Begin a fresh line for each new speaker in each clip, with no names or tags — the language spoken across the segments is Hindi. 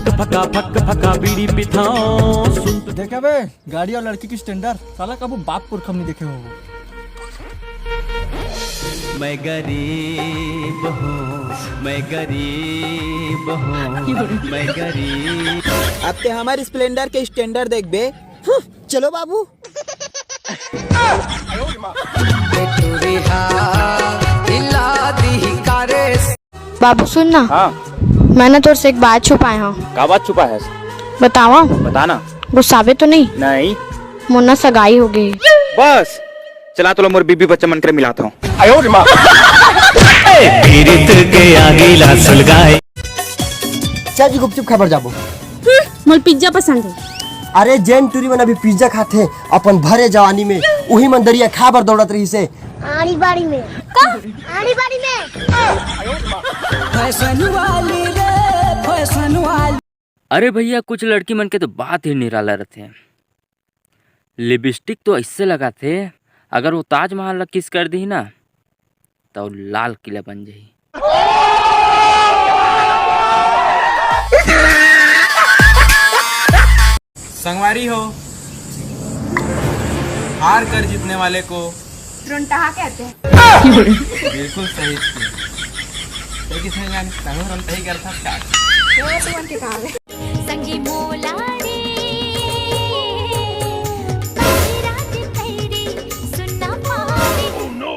फक फका बीड़ी पिथाओ सुन।
देखे बे गाड़ी और लड़की की स्टैंडर्ड, साला कबू बाप पुरख नहीं देखे हो।
मैं गरीब हूँ, मैं गरीब हूँ, मैं गरीब।
अब ते हमारे स्प्लेंडर के स्टैंडर्ड देख बे। चलो बाबू।
बाबू सुन ना।
हाँ
मैंने तुझसे एक बात छुपाया हूँ।
क्या बात छुपा है?
बतावा?
बताना।
गुस्सावे तो नहीं?
नहीं।
मुन्ना सगाई हो गई।
बस चला तो लो मोर बीबी बच्चा मन कर मिलाता हूँ।
चाची जी गुपचुप खबर जाबो।
मुझे पिज्जा पसंद है।
अरे जैन टूरी मन अभी पिज्जा खाते अपन भरे जवानी में वही मन दरिया खाबर दौड़त रही से
आड़ी बाड़ी में आड़ी बाड़ी में
फैशन वाली रे फैशन वाली।
अरे भैया कुछ लड़की मन के तो बात ही निराला रहते हैं। लिपस्टिक तो ऐसे लगाते अगर वो ताजमहल किस कर दी ना तो लाल किला बन जाही।
संगवारी हो, हार कर जीतने वाले को
रुंटाहा कहते हैं।
बिल्कुल सही थी। किसने जानता हूँ हम सही करता क्या?
संगी मोला रे रात तेरी सुनना पारे। Oh no.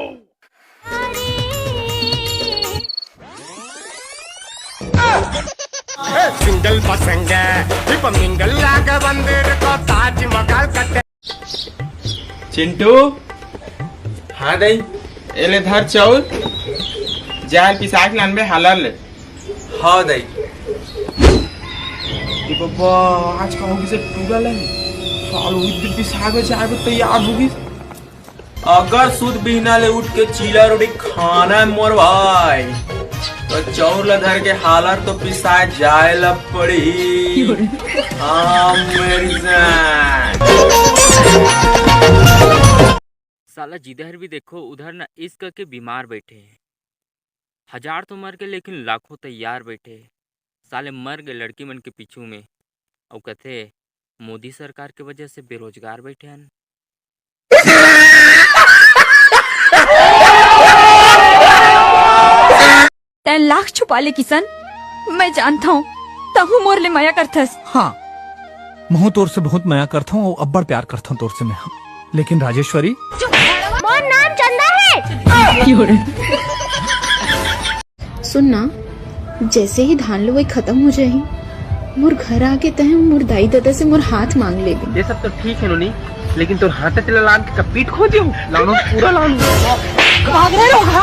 सिंगल पसंग है मिंगल लागे बंदर को ताजमहल कटे।
चिंटू, हाँ दई एले धर चाउल जाल पिसाक लानबे हालर ले। हाँ दई बाबा आज का होगी से टूगल है साल उधर पिसाक में चाय को तैयार होगी। अगर सूद बिना ले उठ के चीला रोटी खाना है मोर भाई तो चौर धर के हालर तो पिसा जाए ला पड़ी। हाँ मेरी जान।
साला जिधर भी देखो उधर ना इश्क के बीमार बैठे हैं। हजार तो मर गए लेकिन लाखों तैयार बैठे। साले मर गए लड़की मन के पीछू में और कहते मोदी सरकार के वजह से बेरोजगार बैठे हैं।
तैन लाख छुपा ले किसन, मैं जानता हूँ तहु मोर ले माया करथस।
हाँ महू तोर से बहुत माया करता हूँ और अब्बड़ प्यार करता हूँ तोर से मैं। लेकिन राजेश्वरी
मोर नाम चंदा है। सुनना जैसे ही धान लुवाई खत्म हो जाही मोर घर आके तह मोर दाई दादा से मोर हाथ मांग ले।
ये सब तो ठीक है नोनी, लेकिन तो हाथ चला लान के कपीट खो दियो लानो पूरा लानो।
भाग रहे हो?